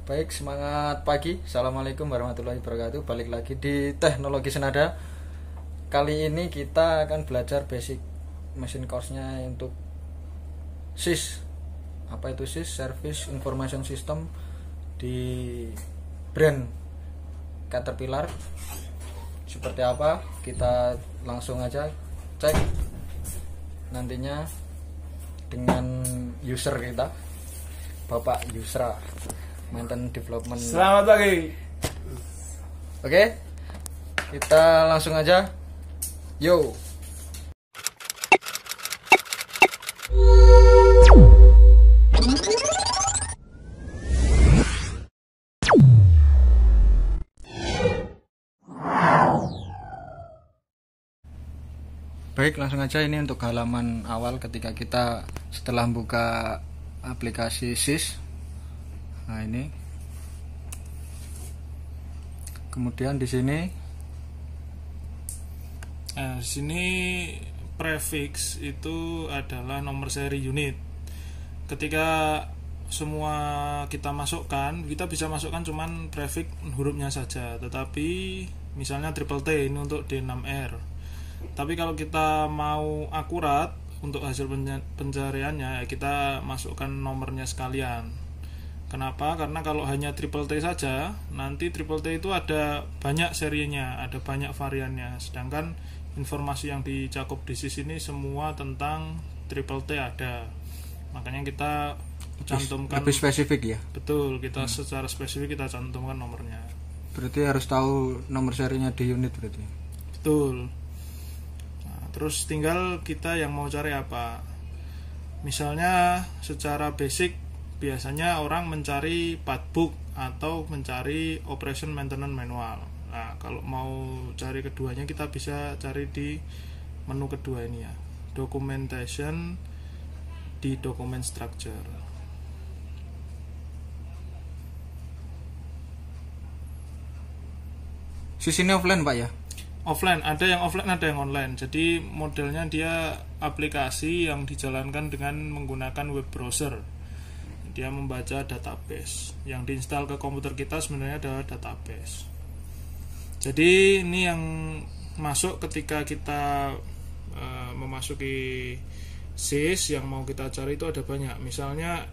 Baik, semangat pagi. Assalamualaikum warahmatullahi wabarakatuh. Balik lagi di Teknologi Senada. Kali ini kita akan belajar basic mesin course-nya untuk SIS. Apa itu SIS? Service Information System di brand Caterpillar. Seperti apa? Kita langsung aja cek nantinya dengan user kita, Bapak Yusra, mantan development. Selamat pagi. Oke, kita langsung aja. Yo. Baik, langsung aja. Ini untuk halaman awal ketika kita setelah buka aplikasi SIS. Nah, ini. Kemudian di sini sini prefix itu adalah nomor seri unit. Ketika semua kita masukkan, kita bisa masukkan cuman prefix hurufnya saja. Tetapi misalnya triple T ini untuk D6R. Tapi kalau kita mau akurat untuk hasil pencariannya, kita masukkan nomornya sekalian. Kenapa? Karena kalau hanya triple T saja, nanti triple T itu ada banyak serinya, ada banyak variannya. Sedangkan informasi yang dicakup di SIS ini semua tentang triple T ada. Makanya kita cantumkan lebih spesifik ya. Betul, kita secara spesifik kita cantumkan nomornya. Berarti harus tahu nomor serinya di unit berarti. Betul. Nah, terus tinggal kita yang mau cari apa. Misalnya secara basic biasanya orang mencari partbook atau mencari operation maintenance manual. Nah, kalau mau cari keduanya kita bisa cari di menu kedua ini ya. Documentation di document structure. SIS ini offline, Pak ya? Offline, ada yang offline, ada yang online. Jadi modelnya dia aplikasi yang dijalankan dengan menggunakan web browser. Dia membaca database. Yang diinstal ke komputer kita sebenarnya adalah database. Jadi ini yang masuk ketika kita memasuki SIS yang mau kita cari itu ada banyak. Misalnya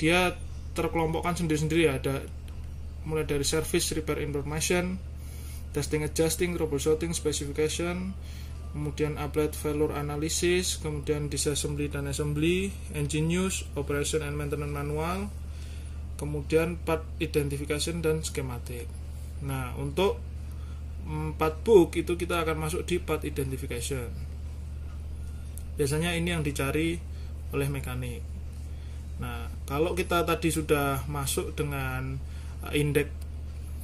dia terkelompokkan sendiri-sendiri, ada mulai dari service repair information, testing adjusting, troubleshooting, specification, kemudian applet failure analysis, kemudian disassembly dan assembly, engine use, operation and maintenance manual, kemudian part identification dan schematic. Nah, untuk part book itu kita akan masuk di part identification. Biasanya ini yang dicari oleh mekanik. Nah, kalau kita tadi sudah masuk dengan indeks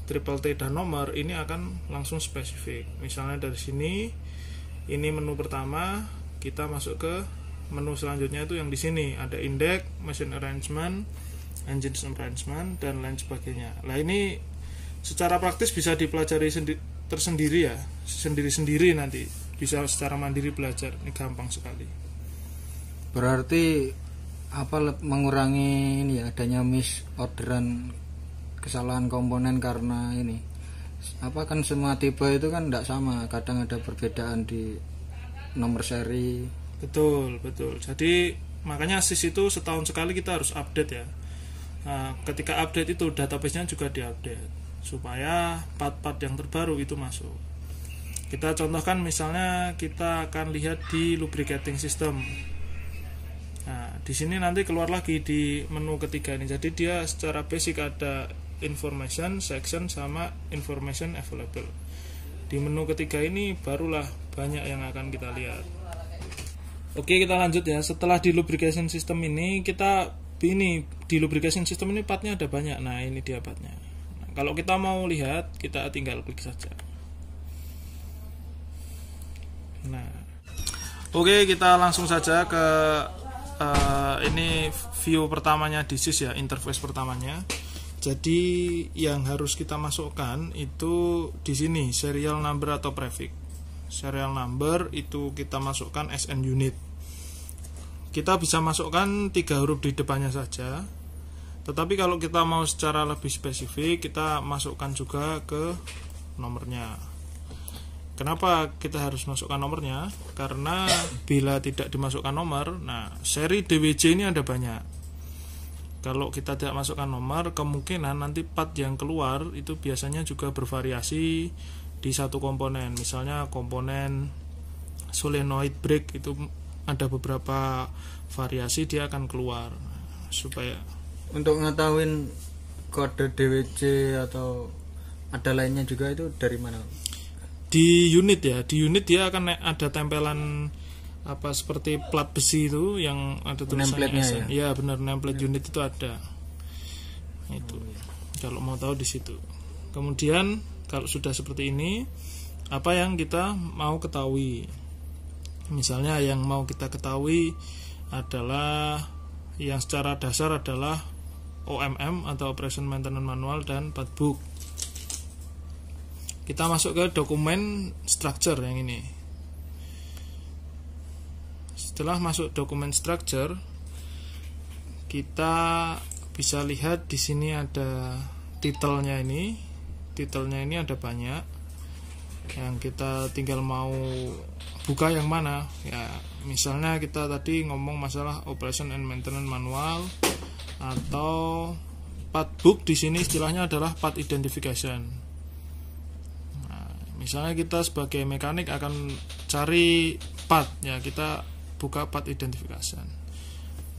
triple T dan nomor, ini akan langsung spesifik. Misalnya dari sini, ini menu pertama, kita masuk ke menu selanjutnya itu yang di sini ada index, machine arrangement, engine arrangement dan lain sebagainya. Nah, ini secara praktis bisa dipelajari tersendiri ya, sendiri-sendiri nanti bisa secara mandiri belajar. Ini gampang sekali. Berarti mengurangi ini ya, adanya misorderan, kesalahan komponen karena ini. Kan semua tipe itu kan tidak sama, kadang ada perbedaan di nomor seri. Betul. Jadi makanya SIS itu setahun sekali kita harus update ya. Nah, ketika update itu database-nya juga diupdate supaya part-part yang terbaru itu masuk. Kita contohkan misalnya kita akan lihat di lubricating system. Nah, di sini nanti keluar lagi di menu ketiga ini. Jadi dia secara basic ada information section sama information available. Di menu ketiga ini barulah banyak yang akan kita lihat. Oke, kita lanjut ya. Setelah di lubrication system ini di lubrication system ini partnya ada banyak. Nah, ini dia partnya. Nah, kalau kita mau lihat, kita tinggal klik saja. Nah, oke, kita langsung saja ke ini view pertamanya di SIS ya, interface pertamanya. Jadi yang harus kita masukkan itu di sini serial number atau prefix. Serial number itu kita masukkan SN unit. Kita bisa masukkan 3 huruf di depannya saja. Tetapi kalau kita mau secara lebih spesifik, kita masukkan juga ke nomornya. Kenapa kita harus masukkan nomornya? Karena bila tidak dimasukkan nomor, nah seri DWJ ini ada banyak. Kalau kita tidak masukkan nomor, kemungkinan nanti part yang keluar itu biasanya juga bervariasi di satu komponen. Misalnya komponen solenoid brake itu ada beberapa variasi, dia akan keluar. Supaya untuk ngetahuin kode DWC atau ada lainnya juga itu dari mana? Di unit ya, di unit dia akan ada tempelan apa seperti plat besi itu yang ada tulisannya Nameplate-nya ya, benar, nameplate unit itu ada. Itu kalau mau tahu di situ. Kemudian kalau sudah seperti ini, apa yang kita mau ketahui? Misalnya yang mau kita ketahui adalah yang secara dasar adalah OMM atau Operation Maintenance Manual dan Partbook. Kita masuk ke dokumen structure yang ini. Setelah masuk dokumen structure, kita bisa lihat di sini ada titelnya ini. Titelnya ini ada banyak. Yang kita tinggal mau buka yang mana. Ya, misalnya kita tadi ngomong masalah Operation and Maintenance Manual atau Partbook, di sini istilahnya adalah part identification. Nah, misalnya kita sebagai mekanik akan cari part, ya kita buka part identification.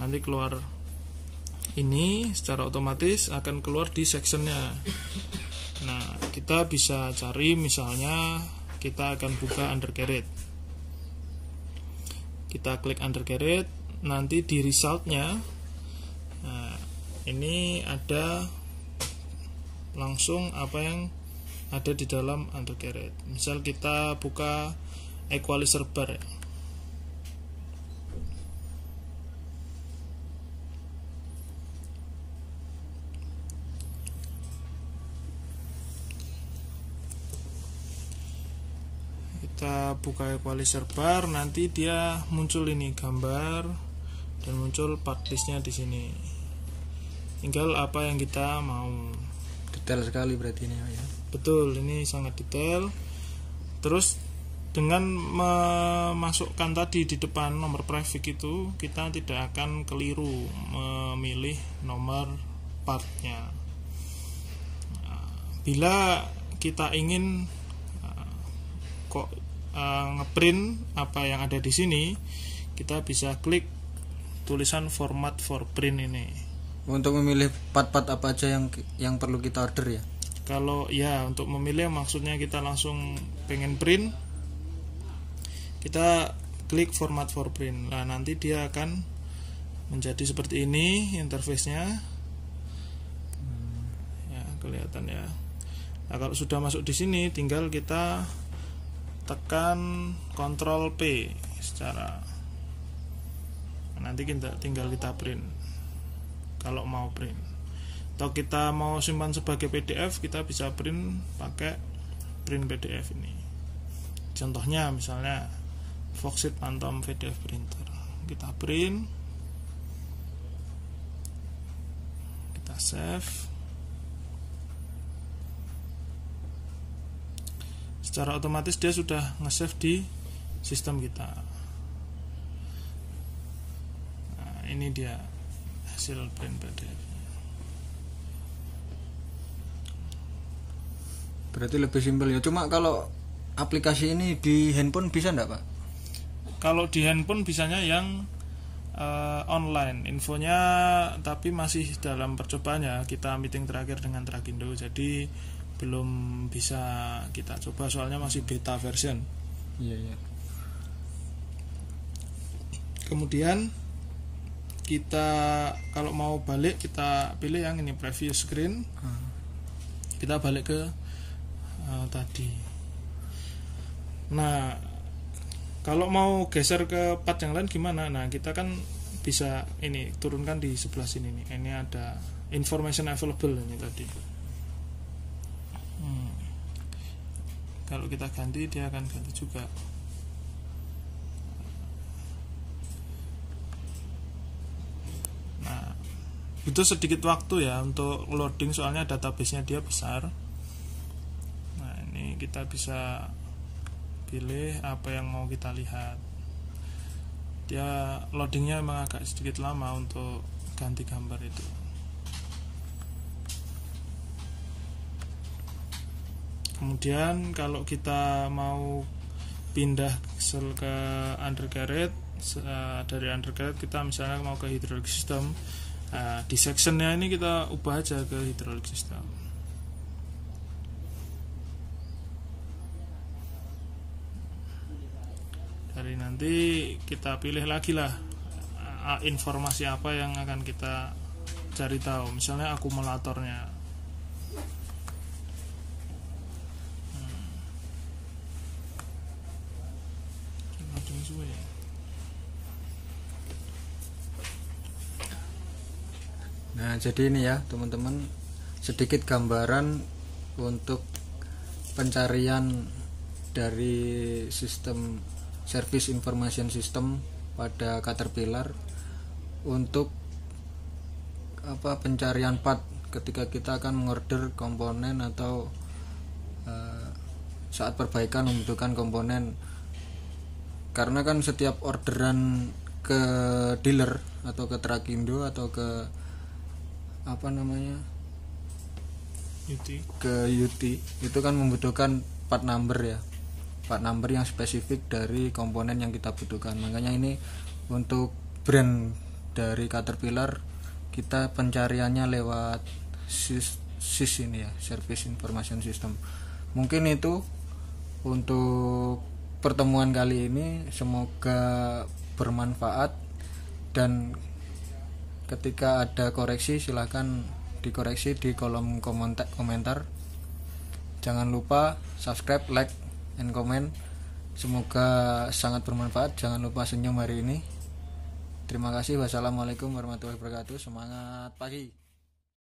Nanti keluar ini secara otomatis akan keluar di sectionnya. Nah, kita bisa cari misalnya kita akan buka undercarriage. Kita klik undercarriage, nanti di resultnya, nah, ini ada langsung apa yang ada di dalam undercarriage. Misal kita buka equalizer bar ya. Kita buka equalizer bar, nanti dia muncul ini gambar dan muncul part listnya di sini. Tinggal apa yang kita mau. Detail sekali berarti ini ya. Betul, ini sangat detail. Terus dengan memasukkan tadi di depan nomor prefix itu, kita tidak akan keliru memilih nomor partnya. Nah, bila kita ingin ngeprint apa yang ada di sini, kita bisa klik tulisan format for print ini. Untuk memilih part-part apa aja yang perlu kita order ya. Kalau ya untuk memilih maksudnya kita langsung pengen print, kita klik format for print. Nah, nanti dia akan menjadi seperti ini interface-nya. Ya, kelihatan ya. Nah, kalau sudah masuk di sini tinggal kita tekan Ctrl P secara, nanti kita tinggal kita print kalau mau print, atau kita mau simpan sebagai PDF, kita bisa print pakai print PDF ini. Contohnya misalnya Foxit Phantom PDF printer, kita print, kita save. Secara otomatis dia sudah nge-save di sistem kita. Nah, ini dia hasil print PDF. Berarti lebih simpel ya. Cuma kalau aplikasi ini di handphone bisa enggak, Pak? Kalau di handphone bisanya yang online infonya, tapi masih dalam percobaan ya. Kita meeting terakhir dengan Trakindo, jadi belum bisa kita coba soalnya masih beta version. Iya, iya. Kemudian kita kalau mau balik, kita pilih yang ini preview screen. Kita balik ke tadi. Nah, kalau mau geser ke part yang lain gimana? Nah, kita kan bisa ini turunkan di sebelah sini nih. Ini ada information available ini tadi. Kalau kita ganti, dia akan ganti juga. Nah, butuh sedikit waktu ya untuk loading, soalnya database-nya dia besar. Nah, ini kita bisa pilih apa yang mau kita lihat. Dia loadingnya memang agak sedikit lama untuk ganti gambar itu. Kemudian kalau kita mau pindah ke undercarriage, dari undercarriage kita misalnya mau ke hydraulic system, di sectionnya ini kita ubah aja ke hydraulic system. Dari nanti kita pilih lagi lah informasi apa yang akan kita cari tahu, misalnya akumulatornya. Nah, jadi ini ya teman-teman, sedikit gambaran untuk pencarian dari sistem Service Information System pada Caterpillar untuk pencarian part ketika kita akan mengorder komponen atau saat perbaikan membutuhkan komponen. Karena kan setiap orderan ke dealer atau ke Trakindo atau ke UT itu kan membutuhkan part number ya, part number yang spesifik dari komponen yang kita butuhkan. Makanya ini untuk brand dari Caterpillar kita pencariannya lewat SIS ini ya, Service Information System. Mungkin itu untuk pertemuan kali ini, semoga bermanfaat, dan ketika ada koreksi silahkan dikoreksi di kolom komentar. Jangan lupa subscribe, like, and comment. Semoga sangat bermanfaat. Jangan lupa senyum hari ini. Terima kasih. Wassalamualaikum warahmatullahi wabarakatuh. Semangat pagi.